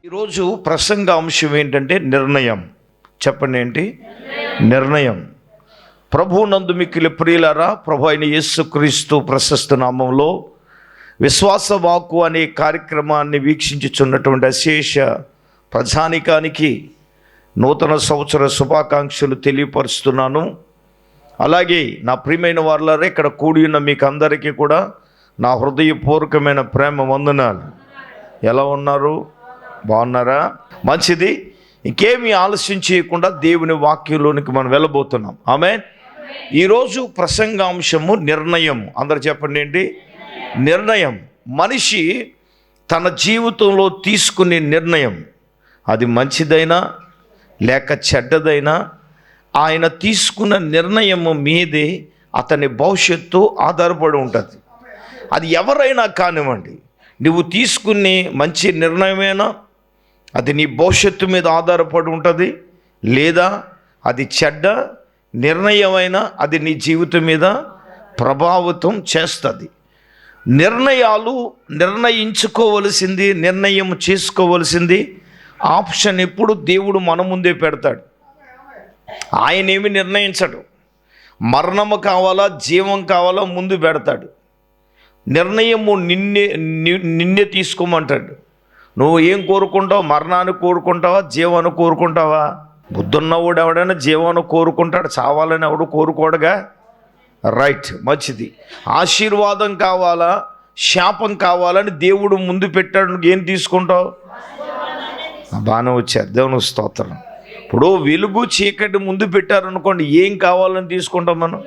ఈరోజు ప్రసంగ అంశం ఏంటంటే నిర్ణయం. చెప్పండి, ఏంటి నిర్ణయం? ప్రభువునందు మిక్కిలి ప్రియులారా, ప్రభు అయిన యేసుక్రీస్తు ప్రశస్త నామంలో విశ్వాస వాక్కు అనే కార్యక్రమాన్ని వీక్షించుచున్నటువంటి అశేష ప్రజానికానికి నూతన సంవత్సర శుభాకాంక్షలు తెలియపరుస్తున్నాను. అలాగే నా ప్రియమైన వారులారా, ఇక్కడ కూడి ఉన్న మీకు అందరికీ కూడా నా హృదయపూర్వకమైన ప్రేమ వందనాలు. ఎలా ఉన్నారు? బాగున్నారా? మంచిది. ఇంకేమీ ఆలస్యం చేయకుండా దేవుని వాక్యంలోనికి మనం వెళ్ళబోతున్నాం. ఆమేన్. ఈరోజు ప్రసంగాంశము నిర్ణయం. అందరు చెప్పండి, ఏంటి నిర్ణయం? మనిషి తన జీవితంలో తీసుకునే నిర్ణయం, అది మంచిదైనా లేక చెడ్డదైనా, ఆయన తీసుకున్న నిర్ణయము మీదే అతని భవిష్యత్తు ఆధారపడి ఉంటుంది. అది ఎవరైనా కానివ్వండి, నువ్వు తీసుకునే మంచి నిర్ణయమేనా అది నీ భవిష్యత్తు మీద ఆధారపడి ఉంటుంది, లేదా అది చెడ్డ నిర్ణయమైనా అది నీ జీవితం మీద ప్రభావితం చేస్తుంది. నిర్ణయాలు నిర్ణయించుకోవలసింది, నిర్ణయం చేసుకోవలసింది ఆప్షన్ ఎప్పుడు దేవుడు మన ముందే పెడతాడు. ఆయన ఏమి నిర్ణయించడు. మరణము కావాలా జీవం కావాలా ముందు పెడతాడు. నిర్ణయము నిన్నే తీసుకోమంటాడు. నువ్వు ఏం కోరుకుంటావు? మరణాన్ని కోరుకుంటావా, జీవాన్ని కోరుకుంటావా? బుద్ధున్నవాడు ఎవడైనా జీవాన్ని కోరుకుంటాడు, చావాలని ఎవడు కోరుకోడుగా. రైట్, మంచిది. ఆశీర్వాదం కావాలా శాపం కావాలని దేవుడు ముందు పెట్టాడు, ఏం తీసుకుంటావు? బాగానే వచ్చారు, దేవుని స్తోత్రం. ఇప్పుడు వెలుగు చీకటి ముందు పెట్టారనుకోండి, ఏం కావాలని తీసుకుంటాం మనం?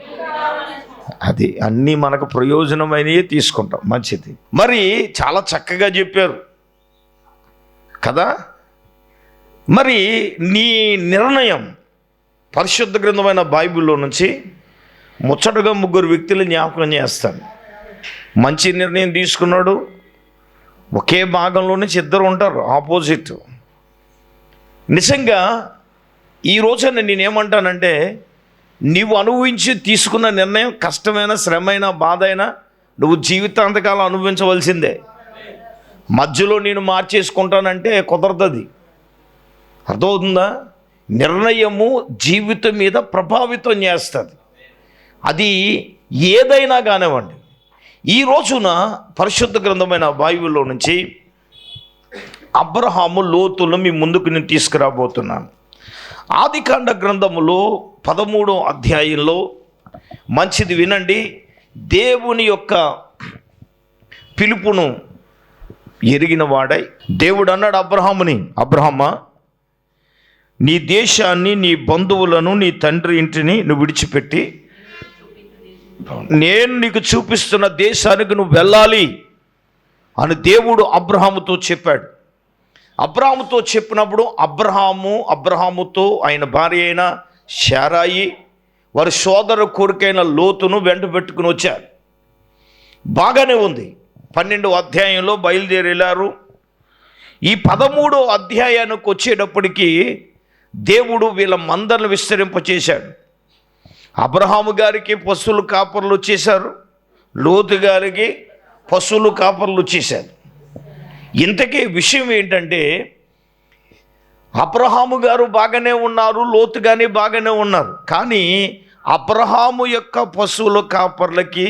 అది అన్నీ మనకు ప్రయోజనమైనవి తీసుకుంటాం. మంచిది. మరి చాలా చక్కగా చెప్పారు కదా. మరి నీ నిర్ణయం పరిశుద్ధ గ్రంథమైన బైబిల్లో నుంచి ముచ్చటగా 3 వ్యక్తులు జ్ఞాపకం చేస్తాను. మంచి నిర్ణయం తీసుకున్నాడు. ఒకే భాగంలో నుంచి 2 ఉంటారు ఆపోజిట్. నిజంగా ఈ రోజున నేనేమంటానంటే, నీవు అనుభవించి తీసుకున్న నిర్ణయం కష్టమైన, శ్రమైన, బాధ అయినా నువ్వు జీవితాంతకాలం అనుభవించవలసిందే. మధ్యలో నేను మార్చేసుకుంటానంటే కుదరదు. అర్థమవుతుందా? నిర్ణయము జీవితం మీద ప్రభావితం చేస్తుంది. అది ఏదైనా కానివ్వండి. ఈ రోజున పరిశుద్ధ గ్రంథమైన బైబిల్లో నుంచి అబ్రహాము, లోతును మీ ముందుకు నేను తీసుకురాబోతున్నాను. ఆదికాండ గ్రంథములో 13వ అధ్యాయంలో, మంచిది వినండి, దేవుని యొక్క పిలుపును ఎరిగిన వాడై దేవుడు అన్నాడు అబ్రహాముని, అబ్రహామా, నీ దేశాన్ని, నీ బంధువులను, నీ తండ్రి ఇంటిని నువ్వు విడిచిపెట్టి నేను నీకు చూపిస్తున్న దేశానికి నువ్వు వెళ్ళాలి అని దేవుడు అబ్రహాముతో చెప్పాడు. అబ్రహాముతో చెప్పినప్పుడు అబ్రహాముతో ఆయన భార్య అయిన శారాయి, వారి సోదరు కొడుకైన లోతును వెంట పెట్టుకుని వచ్చారు. బాగానే ఉంది. 12వ అధ్యాయంలో బయలుదేరి వెళ్ళారు. ఈ 13వ అధ్యాయానికి వచ్చేటప్పటికి దేవుడు వీళ్ళ మందలను విస్తరింపచేశాడు. అబ్రహాము గారికి పశువుల కాపర్లు వచ్చేశారు, లోతు గారికి పశువుల కాపర్లు వచ్చేశారు. ఇంతకీ విషయం ఏంటంటే, అబ్రహాము గారు బాగానే ఉన్నారు, లోతు కానీ బాగానే ఉన్నారు. కానీ అబ్రహాము యొక్క పశువుల కాపర్లకి,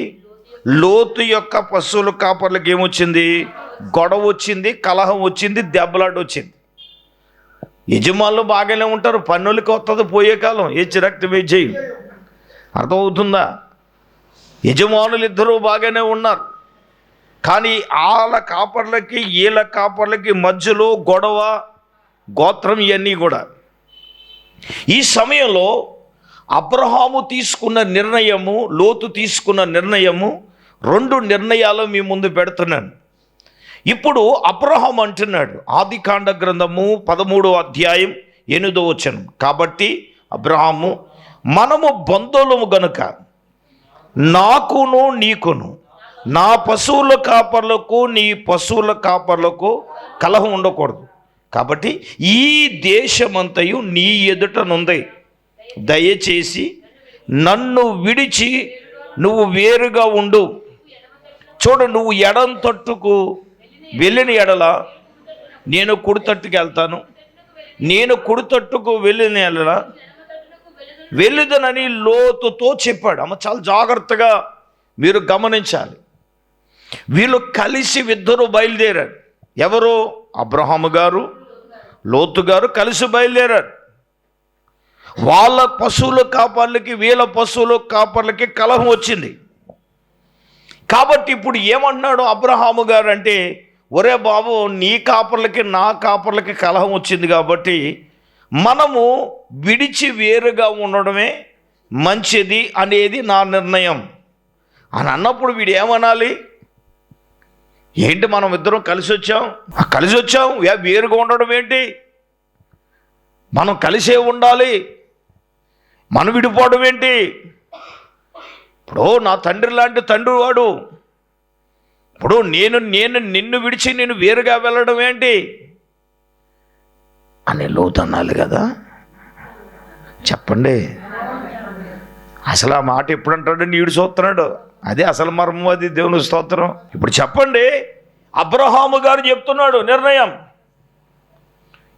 లోతు యొక్క పశువుల కాపర్లకి ఏమొచ్చింది? గొడవ వచ్చింది, కలహం వచ్చింది, దెబ్బలాట వచ్చింది. యజమానులు బాగానే ఉంటారు, పన్నులకి వస్తుంది పోయే కాలం, రక్తమే చేయి. అర్థమవుతుందా? యజమానులు ఇద్దరూ బాగానే ఉన్నారు, కానీ వాళ్ళ కాపర్లకి వీళ్ళ కాపర్లకి మధ్యలో గొడవ, గోత్రం, ఇవన్నీ కూడా. ఈ సమయంలో అబ్రహాము తీసుకున్న నిర్ణయము, లోతు తీసుకున్న నిర్ణయము, 2 నిర్ణయాలు మీ ముందు పెడుతున్నాను. ఇప్పుడు అబ్రహాము అంటున్నాడు, ఆదికాండ గ్రంథము 13వ అధ్యాయం 8వ వచనం, కాబట్టి అబ్రహాము, మనము బంధువులము గనుక నాకును నీకును, నా పశువుల కాపర్లకు నీ పశువుల కాపర్లకు కలహం ఉండకూడదు. కాబట్టి ఈ దేశమంతయు నీ ఎదుటనుంది. దయచేసి నన్ను విడిచి నువ్వు వేరుగా ఉండు. చూడు, నువ్వు ఎడం తట్టుకు వెళ్ళిన ఎడల నేను కుడి తట్టుకు వెళ్తాను, నేను కుడి తట్టుకు వెళ్ళిన వెళ్ళుదనని లోతుతో చెప్పాడు. అమ్మ చాలా జాగ్రత్తగా మీరు గమనించాలి. వీళ్ళు కలిసి ఇద్దరు బయలుదేరారు. ఎవరు? అబ్రహాము గారు, లోతు గారు కలిసి బయలుదేరారు. వాళ్ళ పశువుల కాపర్లకి వీళ్ళ పశువుల కాపర్లకి కలహం వచ్చింది. కాబట్టి ఇప్పుడు ఏమంటున్నాడు అబ్రహాము గారు అంటే, ఒరే బాబు, నీ కాపర్లకి నా కాపర్లకి కలహం వచ్చింది కాబట్టి మనము విడిచి వేరుగా ఉండడమే మంచిది అనేది నా నిర్ణయం అని అన్నప్పుడు వీడు ఏమనాలి? ఏంటి మనం ఇద్దరం కలిసి వచ్చాం వేరుగా ఉండడం ఏంటి? మనం కలిసే ఉండాలి, మనం విడిపోవడం ఏంటి? ఇప్పుడు నా తండ్రి లాంటి తండ్రి వాడు, ఇప్పుడు నేను నిన్ను విడిచి నేను వేరుగా వెళ్ళడం ఏంటి అని లోతు అనాలి కదా. చెప్పండి, అసలు ఆ మాట ఎప్పుడు అంటాడు? నీడు చూస్తున్నాడు. అదే అసలు మర్మం, అది దేవుని స్తోత్రం. ఇప్పుడు చెప్పండి, అబ్రహాము గారు చెప్తున్నాడు నిర్ణయం.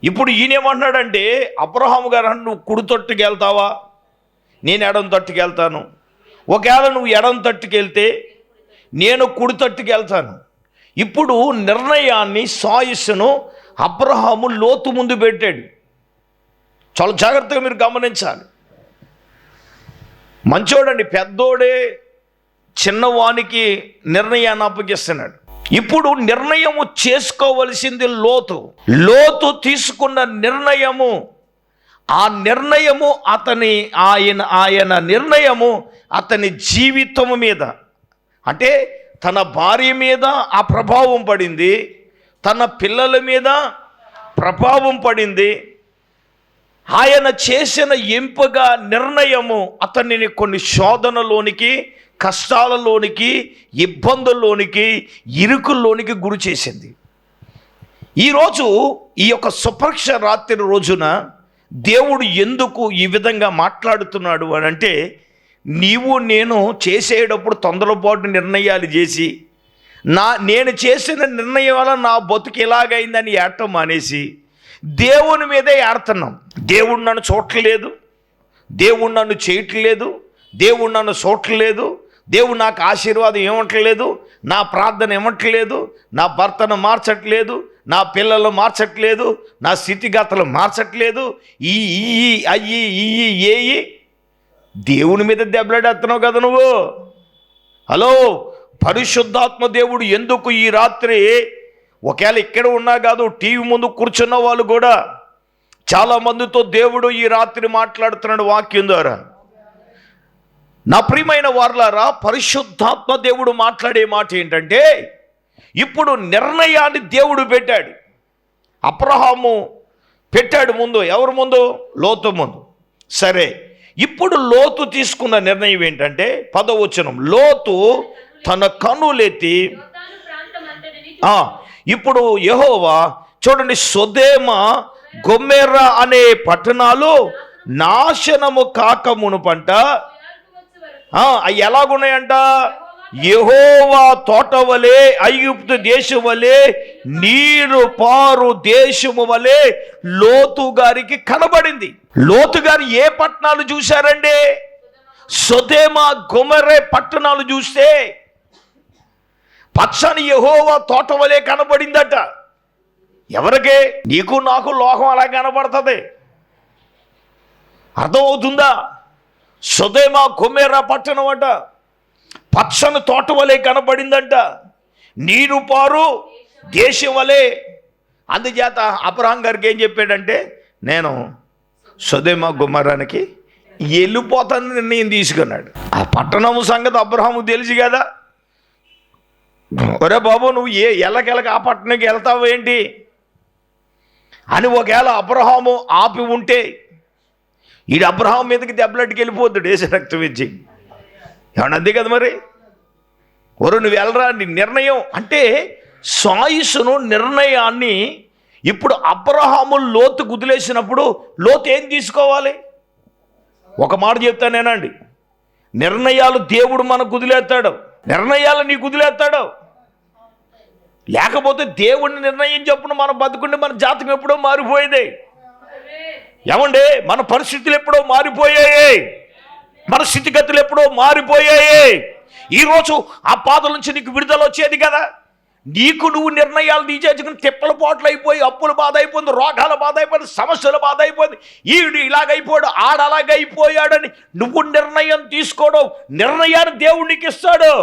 ఇప్పుడు ఈయనేమంటున్నాడంటే, అబ్రహాము గారు అంటే, నువ్వు కుడి తట్టుకు వెళ్తావా, నేను ఎడం తట్టుకు వెళ్తాను. ఒకవేళ నువ్వు ఎడం తట్టుకు వెళ్తే నేను కుడి తట్టుకు వెళ్తాను. ఇప్పుడు నిర్ణయాన్ని, సాయిస్సును అబ్రహాము లోతు ముందు పెట్టాడు. చాలా జాగ్రత్తగా మీరు గమనించాలి. మంచోడండి, పెద్దోడే చిన్నవానికి నిర్ణయాన్ని అప్పగిస్తున్నాడు. ఇప్పుడు నిర్ణయము చేసుకోవలసింది లోతు తీసుకున్న నిర్ణయము, ఆ నిర్ణయము ఆయన నిర్ణయము అతని జీవితము మీద, అంటే తన భార్య మీద ఆ ప్రభావం పడింది, తన పిల్లల మీద ప్రభావం పడింది. ఆయన చేసిన ఎంపిక నిర్ణయము అతనిని కొన్ని శోధనలోనికి, కష్టాలలోనికి, ఇబ్బందుల్లోనికి, ఇరుకుల్లోనికి గురి చేసింది. ఈరోజు ఈ యొక్క సుపక్ష రాత్రి రోజున దేవుడు ఎందుకు ఈ విధంగా మాట్లాడుతున్నాడు అని అంటే, నీవు నేను చేసేటప్పుడు తొందరపాటు నిర్ణయాలు చేసి నేను చేసిన నిర్ణయం వల్ల నా బతుకు ఎలాగైందని ఏడటం మానేసి దేవుని మీదే ఏడుతున్నాం. దేవుడు నన్ను చూడట్లేదు, దేవుడు నన్ను చేయట్లేదు, దేవుడు నన్ను చూడట్లేదు, దేవుడు నాకు ఆశీర్వాదం ఇవ్వట్లేదు, నా ప్రార్థన ఇవ్వట్లేదు, నా భర్తను మార్చట్లేదు, నా పిల్లలు మార్చట్లేదు, నా స్థితిగతులు మార్చట్లేదు, అయ్యి దేవుని మీద దెబ్బలాడేస్తున్నావు కదా నువ్వు. హలో, పరిశుద్ధాత్మ దేవుడు ఎందుకు ఈ రాత్రి, ఒకవేళ ఇక్కడ ఉన్నా కాదు, టీవీ ముందు కూర్చున్న వాళ్ళు కూడా చాలామందితో దేవుడు ఈ రాత్రి మాట్లాడుతున్నాడు వాక్యం ద్వారా. నా ప్రియమైన వారలారా, పరిశుద్ధాత్మ దేవుడు మాట్లాడే మాట ఏంటంటే, ఇప్పుడు నిర్ణయాన్ని దేవుడు పెట్టాడు. అబ్రహాము పెట్టాడు ముందు. ఎవరు ముందు? లోతు ముందు. సరే, ఇప్పుడు లోతు తీసుకున్న నిర్ణయం ఏంటంటే 10వ వచనం, లోతు తన కన్నులెత్తి, ఇప్పుడు యెహోవా చూడండి, సొదొమ గొమొర్రా అనే పట్టణాలు నాశనము కాక మునుపంట అవి ఎలాగున్నాయంట? యెహోవా తోట వలె, ఐగుప్తు దేశం వలె, నీరు పారు దేశము వలె లోతు గారికి కనబడింది. లోతు గారు ఏ పట్టణాలు చూశారండి? సొదొమ గొమొర్రా పట్టణాలు చూస్తే పచ్చని యెహోవా తోట వలె కనబడిందట. ఎవరికి? నీకు నాకు లోకం అలా కనబడుతుంది. అర్థమవుతుందా? సొదొమ గొమొర్రా పట్టణం అట పచ్చని తోట వలె కనబడిందంట, నీరు పారు దేశం వలె. అందుచేత అబ్రహాం గారికి ఏం చెప్పాడంటే, నేను సొదొమ గొమొర్రానికి వెళ్ళిపోతానని నిర్ణయం తీసుకున్నాడు. ఆ పట్టణము సంగతి అబ్రహాముకు తెలుసు కదా. ఒరే బాబు, నువ్వు ఎల్లకెళ్ళక ఆ పట్టణంకి వెళ్తావు ఏంటి అని ఒకవేళ అబ్రహాము ఆపి ఉంటే, ఈడు అబ్రహాం మీదకి దెబ్బలట్టుకు వెళ్ళిపోతాడు వేసే రక్తం ఇచ్చి. ఏమన్నా అంతే కదా మరి. నువ్వు వెళ్ళరా, నీ నిర్ణయం అంటే సాయిసును, నిర్ణయాన్ని ఇప్పుడు అబ్రహాము లోతు కుదిలేసినప్పుడు లోతు ఏం తీసుకోవాలి? ఒక మాట చెప్తానేనండి, నిర్ణయాలు దేవుడు మనకు కుదిలేస్తాడు, నిర్ణయాలు నీకు కుదిలేస్తాడు. లేకపోతే దేవుడిని నిర్ణయం చెప్పున మనం బతుకుంటే మన జాతకం ఎప్పుడో మారిపోయేది. ఏమండి, మన పరిస్థితులు ఎప్పుడో మారిపోయాయి, మన స్థితిగతులు ఎప్పుడో మారిపోయాయి. ఈరోజు ఆ బాధల నుంచి నీకు విడుదల వచ్చేది కదా. నీకు నువ్వు నిర్ణయాలు తీసేసుకుని తిప్పల పోట్లు అయిపోయి, అప్పుల బాధ అయిపోయింది, రోగాల బాధ అయిపోయింది, సమస్యల బాధ అయిపోయింది, ఈడు ఇలాగైపోయాడు, ఆడ అలాగైపోయాడని నువ్వు నిర్ణయం తీసుకోవడం, నిర్ణయాన్ని దేవుడికి ఇస్తాడు.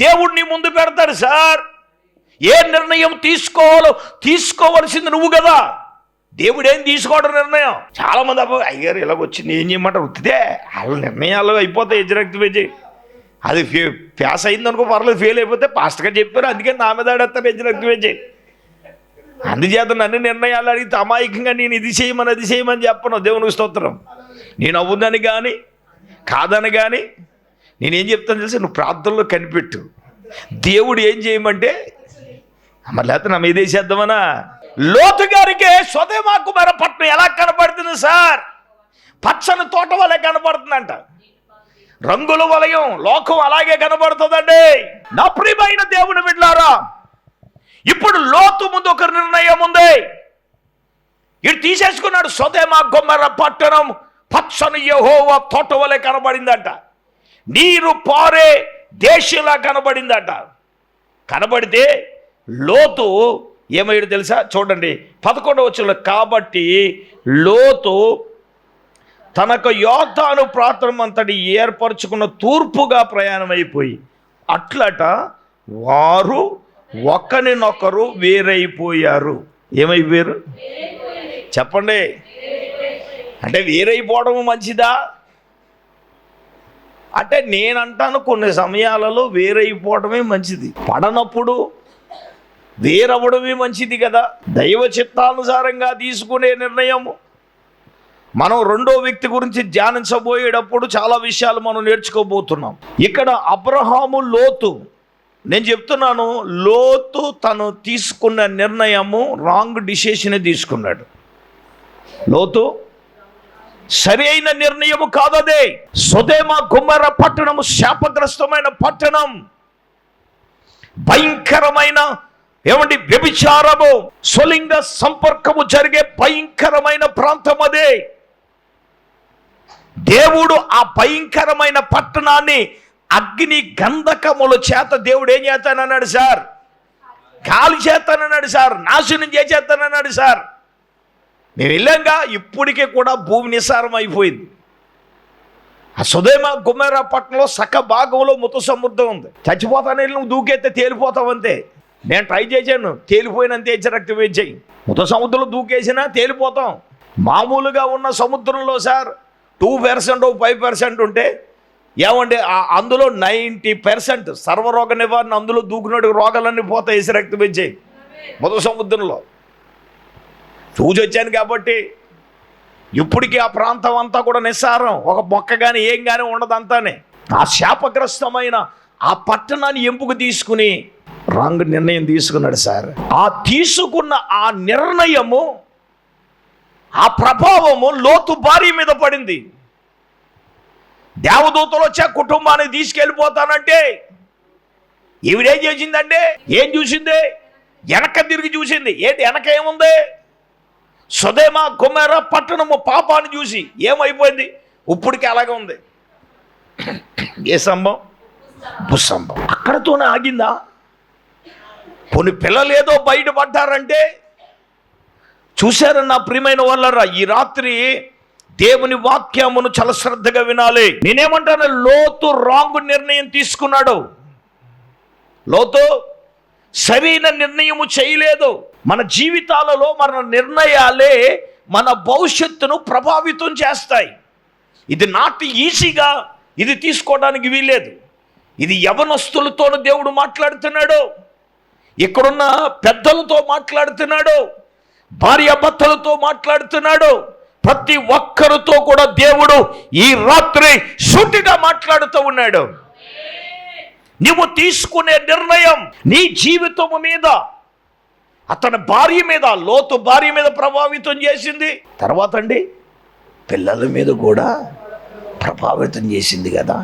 దేవుడిని ముందు పెడతాడు. సార్, ఏ నిర్ణయం తీసుకోవలసింది నువ్వు కదా. దేవుడు ఏం తీసుకోవడం నిర్ణయం. చాలా మంది అయ్యారు ఇలాగొచ్చింది ఏం చేయమంటారు, వృత్తిదే వాళ్ళ నిర్ణయాలు అయిపోతాయి. ఎజ్జరక్తి వేజీ అది పాస్ అయిందనుకో పర్లేదు, ఫెయిల్ అయిపోతే పాస్ట్గా చెప్పారు అందుకని నా మీద ఆడేస్తారు ఎజ్జరక్తి వేజీ. అందుచేత నన్ను నిర్ణయాలు అడిగితే అమాయకంగా నేను ఇది చేయమని అది చేయమని చెప్పను. దేవునికి స్తోత్రం. నేను అవుదని కానీ కాదని కానీ నేనేం చెప్తాను తెలిసి, నువ్వు ప్రార్థనలో కనిపెట్టు. దేవుడు ఏం చేయమంటే మరి లేకపోతే నా మీద వేసేద్దామనా. లోతు గారికి సొదొమ గొమొర్రా పట్టణం ఎలా కనబడుతుంది సార్? పచ్చని తోట వలె కనబడుతుందంట. రంగుల వలయం లోకం అలాగే కనబడుతుందండి. నా ప్రియమైన దేవుని బిడ్డలారా, ఇప్పుడు లోతు ముందు ఒక నిర్ణయం ఉంది. ఇటు తీసేసుకున్నాడు. సొదొమ గొమొర్రా పట్టణం పచ్చని యెహోవా తోట వలె కనబడిందంట. నీరు పారే దేశంలా కనబడిందట. కనబడితే లోతు ఏమయ్యాడు తెలుసా? చూడండి 11వ వచనంలో, కాబట్టి లోతు తనకు యోర్దాను ప్రాంతం అంతటి ఏర్పరచుకున్న తూర్పుగా ప్రయాణం అయిపోయి అట్లట వారు ఒకరినొకరు వేరైపోయారు. ఏమైపోయారు చెప్పండి? అంటే వేరైపోవడం మంచిదా అంటే నేనంటాను కొన్ని సమయాలలో వేరైపోవడమే మంచిది. పడనప్పుడు వేరవడమే మంచిది కదా. దైవ చిత్తానుసారంగా తీసుకునే నిర్ణయము. మనం రెండో వ్యక్తి గురించి ధ్యానించబోయేటప్పుడు చాలా విషయాలు మనం నేర్చుకోబోతున్నాం. ఇక్కడ అబ్రహాము లోతు, నేను చెప్తున్నాను, లోతు తను తీసుకున్న నిర్ణయము రాంగ్ డిసిషన్ తీసుకున్నాడు. లోతు సరి అయిన నిర్ణయము కాదదే. సొదొమ గొమొర్రా పట్టణము శాపగ్రస్తమైన పట్టణం, భయంకరమైన వ్యభిచారము, స్వలింగ సంపర్కము జరిగే భయంకరమైన ప్రాంతం అదే. దేవుడు ఆ భయంకరమైన పట్టణాన్ని అగ్ని గంధకముల చేత దేవుడు ఏం చేస్తానన్నాడు సార్? గాలి చేస్తానన్నాడు సార్, నాశనం చేసేస్తానన్నాడు సార్. మేము వెళ్ళాంగా, ఇప్పటికే కూడా భూమి నిస్సారం అయిపోయింది. ఆ సొదొమ గొమొర్రా పట్టణంలో సక భాగంలో మృత సముద్రం ఉంది. చచ్చిపోతాను వెళ్ళి నువ్వు దూకేస్తే తేలిపోతావు అంతే. నేను ట్రై చేశాను, తేలిపోయినంతే రక్తం వేసేయి. మృత సముద్రంలో దూకేసినా తేలిపోతాం. మామూలుగా ఉన్న సముద్రంలో సార్ 2% 5% ఉంటే ఏమంటే అందులో 90% సర్వరోగ నివారణ. అందులో దూకినట్టు రోగాలన్నీ పోతాయి రక్తం వేసేయి మృత సముద్రంలో. చూసి వచ్చాను కాబట్టి ఇప్పటికీ ఆ ప్రాంతం అంతా కూడా నిస్సారం, ఒక మొక్క కానీ ఏం కానీ ఉండదంతానే. ఆ శాపగ్రస్తమైన ఆ పట్టణాన్ని ఎంపుకు తీసుకుని రాంగ్ నిర్ణయం తీసుకున్నాడు సార్. ఆ తీసుకున్న ఆ నిర్ణయము, ఆ ప్రభావము లోతు భార్య మీద పడింది. దేవదూతలు వచ్చి ఆ కుటుంబాన్ని తీసుకెళ్ళిపోతానంటే ఈవిడేం చేసిందంటే, ఏం చూసింది? వెనక తిరిగి చూసింది. ఏంటి వెనక ఏముంది? సొదొమ గొమొర్రా పట్టణము పాపాన్ని చూసి ఏమైపోయింది? ఇప్పటికీ అలాగే ఉంది. ఏ సంభవం? భూసంభవం. అక్కడతోనే ఆగిందా? కొన్ని పిల్లలు ఏదో బయటపడ్డారంటే చూశారు. నా ప్రియమైన వాళ్ళరా, ఈ రాత్రి దేవుని వాక్యమును చాలా శ్రద్ధగా వినాలి. నేనేమంటాను, లోతు రాంగ్ నిర్ణయం తీసుకున్నాడు. లోతు సరైన నిర్ణయము చేయలేదు. మన జీవితాలలో మన నిర్ణయాలే మన భవిష్యత్తును ప్రభావితం చేస్తాయి. ఇది నాట్ ఈజీగా ఇది తీసుకోవడానికి వీలేదు. ఇది యవనస్తులతోనూ దేవుడు మాట్లాడుతున్నాడు, ఇక్కడున్న పెద్దలతో మాట్లాడుతున్నాడు, భార్యాభర్తలతో మాట్లాడుతున్నాడు. ప్రతి ఒక్కరితో కూడా దేవుడు ఈ రాత్రి సూటిగా మాట్లాడుతూ ఉన్నాడు. నువ్వు తీసుకునే నిర్ణయం నీ జీవితము మీద, అతని భార్య మీద, లోతు భార్య మీద ప్రభావితం చేసింది. తర్వాత అండి పిల్లల మీద కూడా ప్రభావితం చేసింది కదా.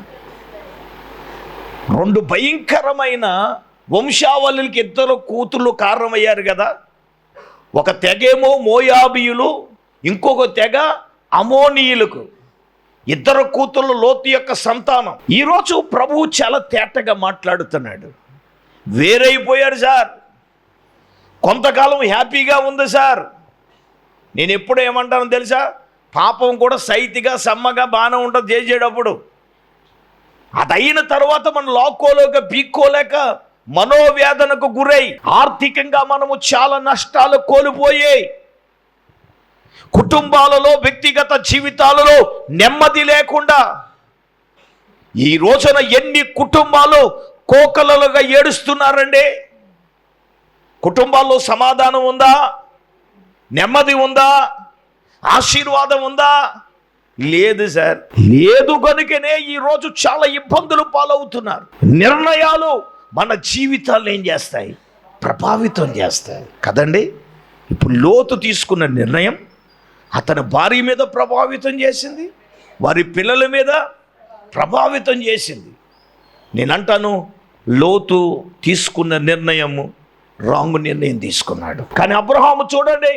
రెండు భయంకరమైన వంశావళికి ఇద్దరు కూతుళ్ళు కారణమయ్యారు కదా. ఒక తెగేమో మోయాబీయులు, ఇంకొక తెగ అమోనీయులకు. ఇద్దరు కూతుళ్ళు లోతు యొక్క సంతానం. ఈరోజు ప్రభువు చాలా తేటగా మాట్లాడుతున్నాడు. వేరైపోయారు సార్, కొంతకాలం హ్యాపీగా ఉంది సార్. నేను ఎప్పుడు ఏమంటానో తెలుసా, పాపం కూడా సైతిగా సమ్మగా బాగానే ఉంటుంది చేసేటప్పుడు. అది అయిన తర్వాత మనం లాక్కోలేక పీక్కోలేక మనోవేదనకు గురై ఆర్థికంగా మనము చాలా నష్టాలు కోల్పోయాయి. కుటుంబాలలో, వ్యక్తిగత జీవితాలలో నెమ్మది లేకుండా ఈ రోజున ఎన్ని కుటుంబాలు కోకలలుగా ఏడుస్తున్నారండి. కుటుంబాల్లో సమాధానం ఉందా? నెమ్మది ఉందా? ఆశీర్వాదం ఉందా? లేదు సార్, లేదు. కనుకనే ఈరోజు చాలా ఇబ్బందులు పాలవుతున్నారు. నిర్ణయాలు మన జీవితాలను ఏం చేస్తాయి? ప్రభావితం చేస్తాయి కదండి. ఇప్పుడు లోతు తీసుకున్న నిర్ణయం అతని భార్య మీద ప్రభావితం చేసింది, వారి పిల్లల మీద ప్రభావితం చేసింది. నేనంటాను, లోతు తీసుకున్న నిర్ణయము రాంగ్ నిర్ణయం తీసుకున్నాడు. కానీ అబ్రహాము చూడండి,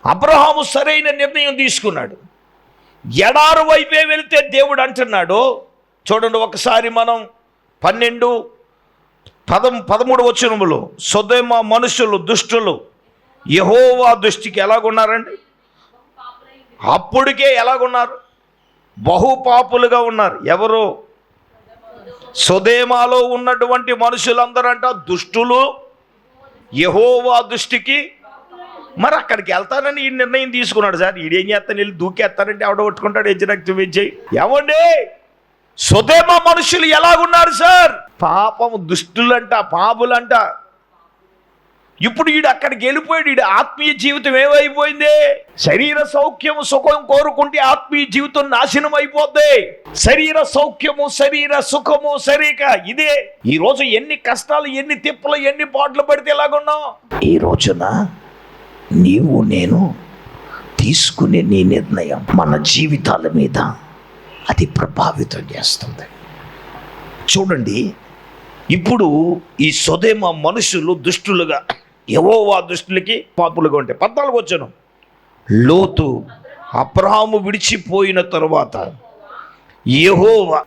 అబ్రహాము సరైన నిర్ణయం తీసుకున్నాడు. ఎడారు వైపే వెళితే దేవుడు అంటున్నాడు. చూడండి ఒకసారి మనం 12-13 వచనములో, సొదొమ మనుషులు దుష్టులు యెహోవా దృష్టికి ఎలాగున్నారండి? అప్పటికే ఎలాగున్నారు? బహుపాపులుగా ఉన్నారు. ఎవరు? సొదొమలో ఉన్నటువంటి మనుషులందరంట దుష్టులు, యెహోవా దృష్టికి. మరి అక్కడికి వెళ్తానని ఈ నిర్ణయం తీసుకున్నాడు సార్. ఈడేం చేస్తాను, వెళ్ళి దూకేస్తానంటే ఆవిడ కొట్టుకుంటాడు, ఎజ్జరక్తి విజయ్. ఏమండి, సొదొమ మనుషులు ఎలాగున్నారు సార్? పాపం, దుష్టులంట, పాపులంట. ఇప్పుడు ఈడు అక్కడికి వెళ్ళిపోయాడు. ఈడు ఆత్మీయ జీవితం ఏమైపోయింది? శరీర సౌఖ్యము సుఖం కోరుకుంటే ఆత్మీయ జీవితం నాశనం అయిపోద్ది. శరీర సౌఖ్యము, శరీర సుఖము, శరీర ఇదే. ఈ రోజు ఎన్ని కష్టాలు, ఎన్ని తిప్పలు, ఎన్ని పాటలు పడితే ఎలాగున్నాం. ఈ రోజున నీవు నేను తీసుకునే నీ నిర్ణయం మన జీవితాల మీద అది ప్రభావితం చేస్తుంది. చూడండి, ఇప్పుడు ఈ సొదొమ మనుషులు దుష్టులుగా, యెహోవా దృష్టికి పాపులుగా ఉంటాయి. 14 వచనం, లోతు అబ్రహాము విడిచిపోయిన తరువాత యెహోవా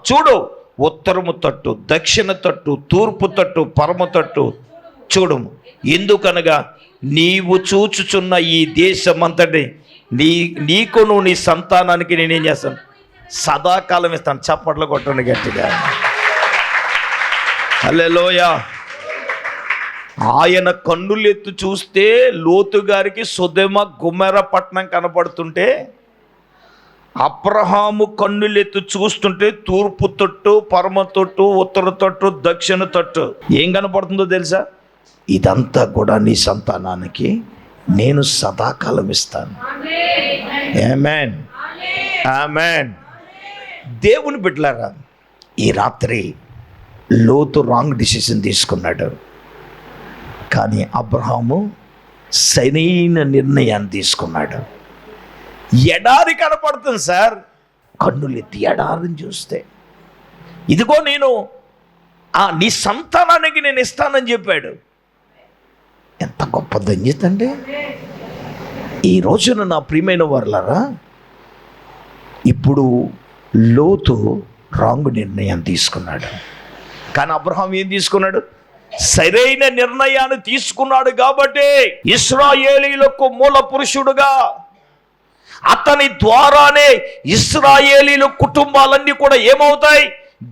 చూడు, ఉత్తరము తట్టు, దక్షిణ తట్టు, తూర్పు తట్టు, పరమ తట్టు చూడము. ఎందుకనగా నీవు చూచుచున్న ఈ దేశమంతటి నీకును నీ సంతానానికి నేనేం చేస్తాను? సదాకాలం ఇస్తాను. చప్పట్లు కొట్టండి గట్టిగా. హల్లెలూయా. ఆయన కన్నులెత్తు చూస్తే లోతు గారికి సొదొమ గొమొర్ర పట్టణం కనపడుతుంటే, అబ్రహాము కన్నులెత్తు చూస్తుంటే తూర్పు తట్టు, పరమ తట్టు, ఉత్తర తట్టు, దక్షిణ తట్టు ఏం కనపడుతుందో తెలుసా? ఇదంతా కూడా నీ సంతానానికి నేను సదాకాలం ఇస్తాను. ఆమేన్, ఆమేన్. దేవుని బిడ్డలారా, ఈ రాత్రి లోతు రాంగ్ డిసిషన్ తీసుకున్నాడు. కానీ అబ్రహాము సరైన నిర్ణయాన్ని తీసుకున్నాడు. ఎడారి కనపడుతుంది సార్, కన్నులెత్తి ఎడారిని చూస్తే, ఇదిగో నేను నీ సంతానానికి నేను ఇస్తానని చెప్పాడు. ఎంత గొప్ప ధన్యత అండి. ఈ రోజున నా ప్రియమైన వారలారా, ఇప్పుడు లోతు రాంగ్ నిర్ణయం తీసుకున్నాడు. కానీ అబ్రహాం ఏం తీసుకున్నాడు? సరైన నిర్ణయాన్ని తీసుకున్నాడు. కాబట్టి ఇశ్రాయేలీయులకు మూల పురుషుడుగా, అతని ద్వారానే ఇశ్రాయేలీయుల కుటుంబాలన్నీ కూడా ఏమవుతాయి?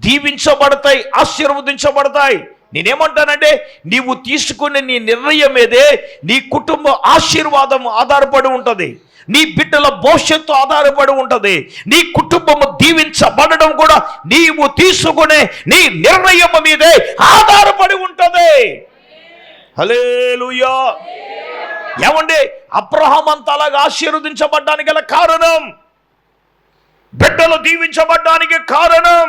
దీవించబడతాయి, ఆశీర్వదించబడతాయి. నేనేమంటానంటే, నీవు తీసుకునే నీ నిర్ణయం మీదే నీ కుటుంబ ఆశీర్వాదం ఆధారపడి ఉంటుంది, నీ బిడ్డల భవిష్యత్తు ఆధారపడి ఉంటుంది, నీ కుటుంబము దీవించబడడం కూడా నీవు తీసుకునే నీ నిర్ణయం మీదే ఆధారపడి ఉంటుంది. హల్లెలూయా. ఏమండి, అబ్రహాం అంత అలాగా ఆశీర్వదించబడ్డానికి గల కారణం, బిడ్డలు దీవించబడ్డానికి కారణం,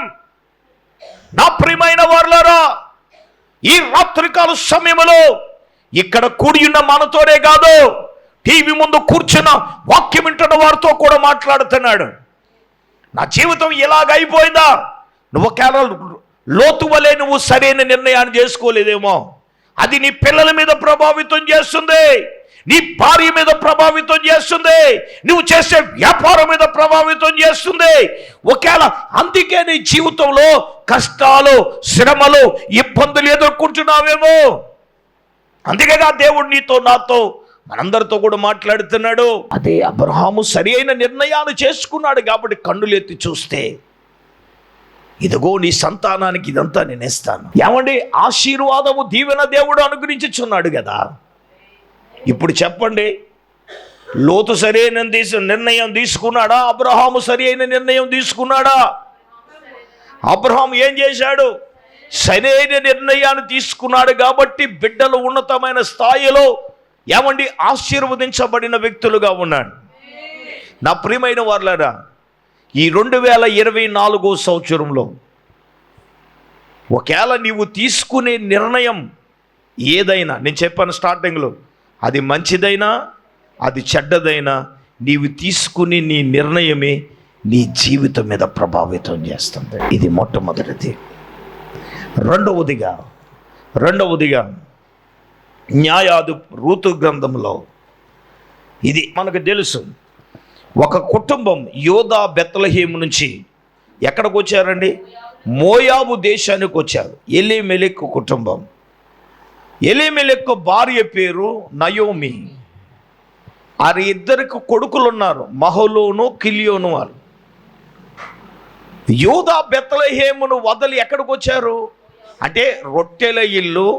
నా ప్రియమైన వారలారా, ఈ రాత్రికాల సమయంలో ఇక్కడ కూడి ఉన్న మనతోనే కాదు, టీవీ ముందు కూర్చున్న వాక్యం వింటున్న వారితో కూడా మాట్లాడుతున్నాడు. నా జీవితం ఇలాగ అయిపోయిందా? నువ్వు కేవలం లోతు వలె నువ్వు సరైన నిర్ణయాన్ని చేసుకోలేదేమో, అది నీ పిల్లల మీద ప్రభావితం చేస్తుంది, నీ భార్య మీద ప్రభావితం చేస్తుంది, నువ్వు చేసే వ్యాపారం మీద ప్రభావితం చేస్తుంది. ఒకవేళ అందుకే నీ జీవితంలో కష్టాలు, శ్రమలు, ఇబ్బందులు ఎదుర్కొంటున్నావేమో. అందుకేగా దేవుడు నీతో, నాతో, మనందరితో కూడా మాట్లాడుతున్నాడు. అదే అబ్రహాము సరి అయిన నిర్ణయాలు చేసుకున్నాడు కాబట్టి కన్నులెత్తి చూస్తే ఇదిగో నీ సంతానానికి ఇదంతా నేను ఇస్తాను. ఏమండి, ఆశీర్వాదము, దీవెన దేవుడు అనుగ్రహించుచున్నాడు కదా. ఇప్పుడు చెప్పండి, లోతు సరైన నిర్ణయం తీసుకున్నాడా? అబ్రహాము సరి అయిన నిర్ణయం తీసుకున్నాడా? అబ్రహాం ఏం చేశాడు? సరైన నిర్ణయాన్ని తీసుకున్నాడు కాబట్టి బిడ్డలు ఉన్నతమైన స్థాయిలో ఏమండి ఆశీర్వదించబడిన వ్యక్తులుగా ఉన్నాడు. నా ప్రియమైన వారులారా, ఈ 2024 సంవత్సరంలో ఒకవేళ నీవు తీసుకునే నిర్ణయం ఏదైనా, నేను చెప్పాను స్టార్టింగ్లో, అది మంచిదైనా అది చెడ్డదైనా, నీవు తీసుకునే నీ నిర్ణయమే నీ జీవితం మీద ప్రభావితం చేస్తుంది. ఇది మొట్టమొదటిది. రెండవదిగా న్యాయాది రూతు గ్రంథంలో ఇది మనకు తెలుసు. ఒక కుటుంబం యోదా బెత్లెహేము నుంచి ఎక్కడికి వచ్చారండి? మోయాబు దేశానికి వచ్చారు. ఎలీమెలెకు కుటుంబం. ఎలీమెలెకు భార్య పేరు నయోమి. ఆ ఇద్దరికి కొడుకులు ఉన్నారు, మహలోను, కిలియోను వారు. యోదా బెత్లెహేమును వదిలి ఎక్కడికి వచ్చారు అంటే, రొట్టెల ఇల్లు,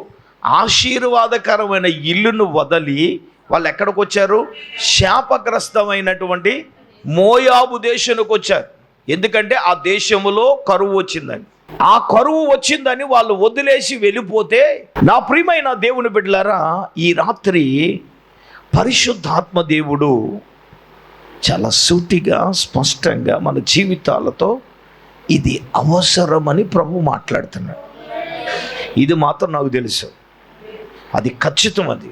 ఆశీర్వాదకరమైన ఇల్లును వదిలి వాళ్ళు ఎక్కడికి వచ్చారు? శాపగ్రస్తమైనటువంటి మోయాబు దేశానికి వచ్చారు. ఎందుకంటే ఆ దేశంలో కరువు వచ్చిందని. ఆ కరువు వచ్చిందని వాళ్ళు వదిలేసి వెళ్ళిపోతే, నా ప్రియమైన దేవుని బిడ్డలారా, ఈ రాత్రి పరిశుద్ధాత్మ దేవుడు చాలా సూటిగా, స్పష్టంగా మన జీవితాలతో ఇది అవసరమని ప్రభు మాట్లాడుతున్నాడు. ఇది మాత్రం నాకు తెలుసు, అది ఖచ్చితం. అది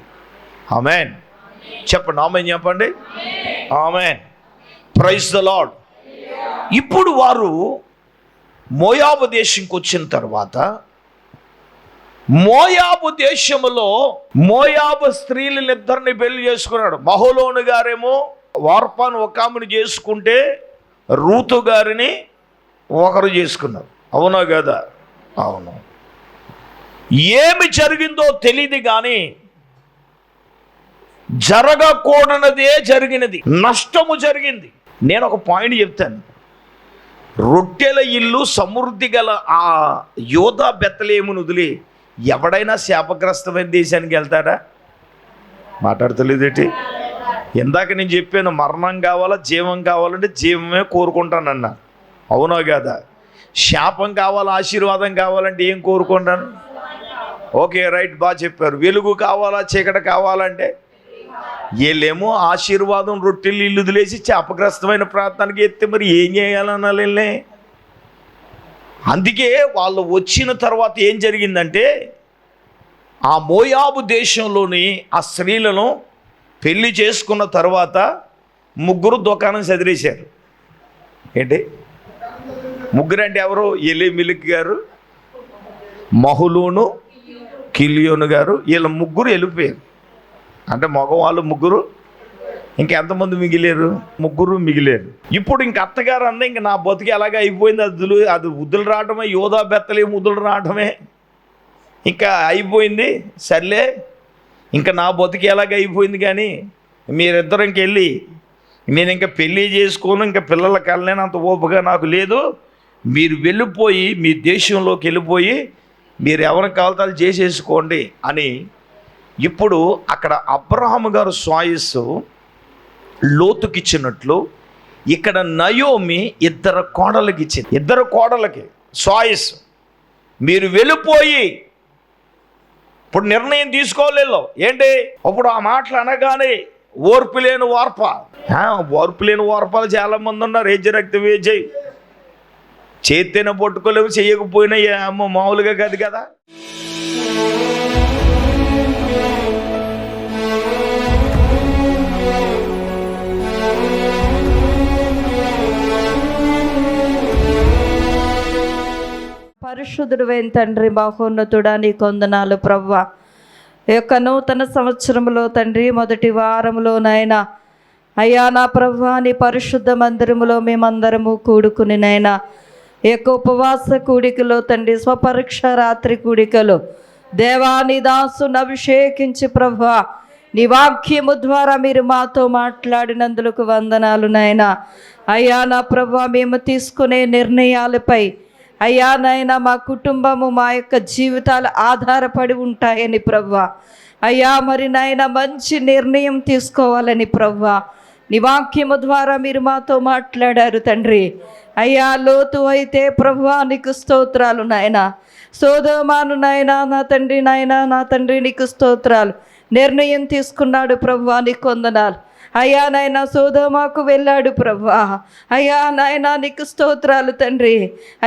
ఆమేన్ చెప్పండి, ఆమేన్ చెప్పండి, ఆమేన్. Praise the lord. ఇప్పుడు వారు మోయాబు దేశంకి వచ్చిన తర్వాత, మోయాబు దేశంలో మోయాబు స్త్రీలనిద్దరిని పెళ్లి చేసుకున్నాడు. మహలోను గారేమో వార్పాను ఒక ఆమెను చేసుకుంటే, రూతు గారిని ఒకరు చేసుకున్నారు. అవునా కదా? అవును. ఏమి జరిగిందో తెలియదు కానీ జరగకూడనదే జరిగినది, నష్టము జరిగింది. నేను ఒక పాయింట్ చెప్తాను. రొట్టెల ఇల్లు, సమృద్ధి గల ఆ యోదా బెత్లెహేమును వదిలి ఎవడైనా శాపగ్రస్తమైన దేశానికి వెళ్తాడా? మాట్లాడతలేదేంటి? ఇందాక నేను చెప్పాను, మరణం కావాలా, జీవం కావాలంటే జీవమే కోరుకుంటానన్నా. అవునా కదా? శాపం కావాలా, ఆశీర్వాదం కావాలంటే ఏం కోరుకుంటాను? ఓకే, రైట్, బాగా చెప్పారు. వెలుగు కావాలా, చీకటి కావాలంటే వీళ్ళేమో ఆశీర్వాదం, రొట్టెలు, ఇల్లు వదిలేసి శాపగ్రస్తమైన ప్రాంతానికి ఎత్తే మరి ఏం చేయాలన్నా. అందుకే వాళ్ళు వచ్చిన తర్వాత ఏం జరిగిందంటే, ఆ మోయాబు దేశంలోని ఆ స్త్రీలను పెళ్లి చేసుకున్న తర్వాత ముగ్గురు దుకాణం చదివేశారు. ఏంటి ముగ్గురు అంటే ఎవరు? ఎలీమెలెకు గారు, మహలోను, కిలియోను గారు. వీళ్ళ ముగ్గురు వెళ్ళిపోయారు. అంటే మగవాళ్ళు ముగ్గురు, ఇంకెంతమంది మిగిలేరు? ముగ్గురు మిగిలేరు. ఇప్పుడు ఇంక అత్తగారు అందా, ఇంక నా బతుకు ఎలాగ అయిపోయింది, అది ఉద్దులు రావడమే, యోదా బెత్లెహేము ఉద్దులు రావడమే, ఇంకా అయిపోయింది. సర్లే, ఇంకా నా బతుకు ఎలాగ అయిపోయింది. కానీ మీరిద్దరు ఇంకెళ్ళి, నేను ఇంకా పెళ్ళి చేసుకోను, ఇంకా పిల్లల కలలేని అంత ఓపిక నాకు లేదు, మీరు వెళ్ళిపోయి మీ దేశంలోకి వెళ్ళిపోయి మీరు ఎవరికి కావాలో చేసేసుకోండి అని. ఇప్పుడు అక్కడ అబ్రహాము గారు శ్వాయస్సు లోతుకిచ్చినట్లు ఇక్కడ నయోమి ఇద్దరు కోడలకి ఇచ్చింది. ఇద్దరు కోడలకి శ్వాయస్సు, మీరు వెళ్ళిపోయి ఇప్పుడు నిర్ణయం తీసుకోలేదు. ఏంటి అప్పుడు ఆ మాటలు అనగానే ఓర్పు లేని వార్పాలు చాలామంది ఉన్నారు. ఏజ్ రక్తం వేజేయి, చేతేనే పట్టుకోలేము, చేయకపోయినా అమ్మ మామూలుగా కాదు కదా. పరిశుద్ధ పరిశుద్ధుడైన తండ్రి మహోన్నతుడా నీకు వందనాలు ప్రభువా. ఈ యొక్క నూతన సంవత్సరంలో తండ్రి మొదటి వారంలో నాయనా అయ్యా నా ప్రభువా నీ పరిశుద్ధ మందిరములో మేమందరము కూడుకుని నాయనా ఈ యొక్క ఉపవాస కూడికలో తండ్రి స్వపరీక్ష రాత్రి కూడికలో దేవా నీ దాసును అభిషేకించి ప్రభువా నీ వాక్యము ద్వారా మీరు మాతో మాట్లాడినందుకు వందనాలు నాయనా. అయ్యా నా ప్రభువా మేము తీసుకునే నిర్ణయాలపై అయ్యా నాయనా మా కుటుంబము మా యొక్క జీవితాలు ఆధారపడి ఉంటాయని ప్రభువా. అయ్యా మరి నాయన మంచి నిర్ణయం తీసుకోవాలని ప్రభువా నీ వాక్యము ద్వారా మీరు మాతో మాట్లాడారు తండ్రి. అయ్యా లోతు అయితే ప్రభువా నీకు స్తోత్రాలు నాయనా. సోదోమాను నాయనా నా తండ్రి నీకు స్తోత్రాలు. నిర్ణయం తీసుకున్నాడు ప్రభువా నీకు వందనాలు. అయ్యా నాయనా సోదోమాకు వెళ్ళాడు ప్రభువా. అయ్యా నాయనా నీకు స్తోత్రాలు తండ్రి.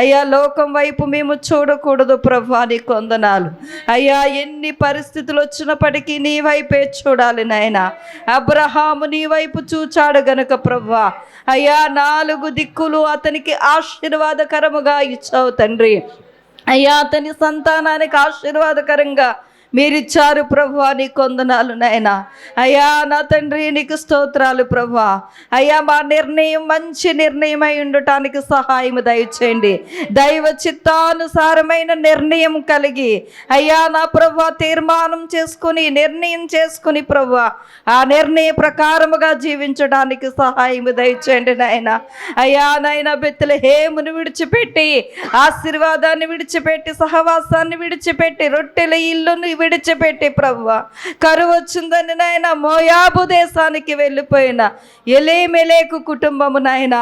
అయ్యా లోకం వైపు మేము చూడకూడదు ప్రభువా నీకు వందనాలు. అయ్యా ఎన్ని పరిస్థితులు వచ్చినప్పటికీ నీ వైపే చూడాలి నాయనా. అబ్రహాము నీ వైపు చూచాడు గనుక ప్రభువా అయ్యా 4 దిక్కులు అతనికి ఆశీర్వాదకరముగా ఇచ్చావు తండ్రి. అయ్యా అతని సంతానానికి ఆశీర్వాదకరంగా మీరిచ్చారు ప్రభువా నీకు వందనాలు నాయనా. అయ్యా నా తండ్రి నీకు స్తోత్రాలు ప్రభువా. అయ్యా మా నిర్ణయం మంచి నిర్ణయం అయి ఉండటానికి సహాయం దయచేయండి. దైవ చిత్తానుసారమైన నిర్ణయం కలిగి అయ్యా నా ప్రభువా తీర్మానం చేసుకుని నిర్ణయం చేసుకుని ప్రభువా ఆ నిర్ణయ ప్రకారముగా జీవించడానికి సహాయం దయచేయండి నాయనా. అయ్యా నాయనా బెత్లెహేమును విడిచిపెట్టి ఆశీర్వాదాన్ని విడిచిపెట్టి సహవాసాన్ని విడిచిపెట్టి రొట్టెల ఇల్లును విడిచిపెట్టి ప్రభువా కరువు వచ్చిందని నాయన మోయాబు దేశానికి వెళ్ళిపోయిన ఎలీమెలెకు కుటుంబము నాయన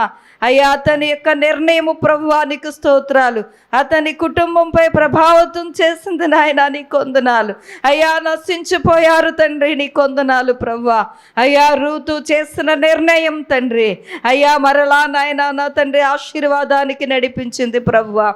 అయ్యా అతని యొక్క నిర్ణయము ప్రభువా నీకు స్తోత్రాలు. అతని కుటుంబంపై ప్రభావితం చేసింది నాయన నీకు వందనాలు. అయ్యా నశించిపోయారు తండ్రి నీకు వందనాలు ప్రభువా. అయ్యా రూతు చేసిన నిర్ణయం తండ్రి అయ్యా మరలా నాయన నా తండ్రి ఆశీర్వాదానికి నడిపించింది ప్రభువా.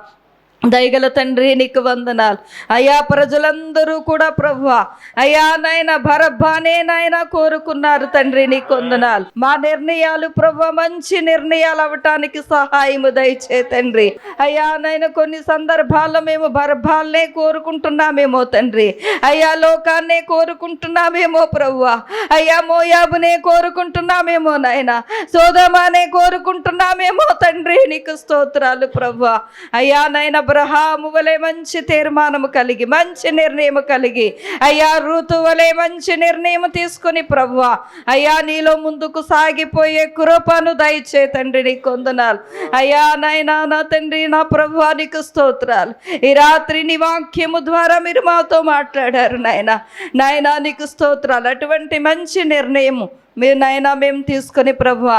దయగల తండ్రి నీకు వందనాలు. అయ్యా ప్రజలందరూ కూడా ప్రభువా అయ్యా నాయన బరబ్బానే నాయన కోరుకున్నారు తండ్రి నీకు వందనాలు. మా నిర్ణయాలు ప్రభువా మంచి నిర్ణయాలు అవ్వటానికి సహాయము దయచే తండ్రి. అయ్యా నాయన కొన్ని సందర్భాల్లో మేము బరబ్బాలనే కోరుకుంటున్నామేమో తండ్రి. అయ్యా లోకాన్నే కోరుకుంటున్నామేమో ప్రభువా. అయ్యా మోయాబునే కోరుకుంటున్నామేమో నాయన. సోదోమానే కోరుకుంటున్నామేమో తండ్రి నీకు స్తోత్రాలు ప్రభువా. అయ్యా నాయన అబ్రహాము వలె మంచి తీర్మానము కలిగి మంచి నిర్ణయం కలిగి అయ్యా రూతు వలె మంచి నిర్ణయం తీసుకుని ప్రభువా అయ్యా నీలో ముందుకు సాగిపోయే కృపను దయచే తండ్రి నీకు వందనాలు. అయ్యా నాయనా నా తండ్రి నా ప్రభువా నీకు స్తోత్రాలు. ఈ రాత్రి నీ వాక్యము ద్వారా మీరు మాతో మాట్లాడారు నాయనా నీకు స్తోత్రాలు. అటువంటి మంచి నిర్ణయము మీరు నాయనా మేము తీసుకొని ప్రభువా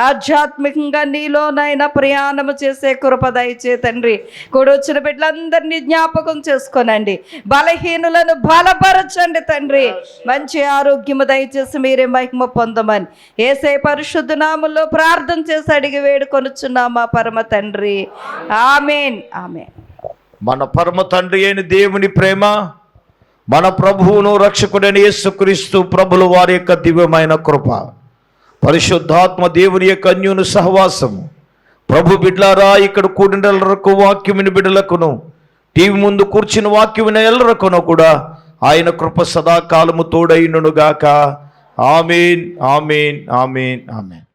ఆధ్యాత్మికంగా నీలో నాయనా ప్రయాణము చేసే కృప దయచే తండ్రి. కూడొచ్చిన బిడ్డలందరినీ జ్ఞాపకం చేసుకోనండి. బలహీనులను బలపరచండి తండ్రి. మంచి ఆరోగ్యము దయచేసి మీరే మహిమ పొందమని యేసయ్య పరిశుద్ధ నామములో ప్రార్థన చేసి అడిగి వేడుకొనుచున్నాం మా పరమ తండ్రి. ఆమేన్ ఆమేన్. మన పరమ తండ్రి అయిన దేవుని ప్రేమ మన ప్రభువును రక్షకుడైన యేసుక్రీస్తు ప్రభుల వారి యొక్క దివ్యమైన కృప పరిశుద్ధాత్మ దేవుని యొక్క అన్యోన్య సహవాసము ప్రభు బిడ్లారా ఇక్కడ కూడిన ఎల్లరకు వాక్యముని బిడ్డలకును టీవీ ముందు కూర్చుని వాక్యమున ఎల్లరకును కూడా ఆయన కృప సదాకాలము తోడైనను గాక. ఆమేన్ ఆమేన్ ఆమేన్ ఆమేన్.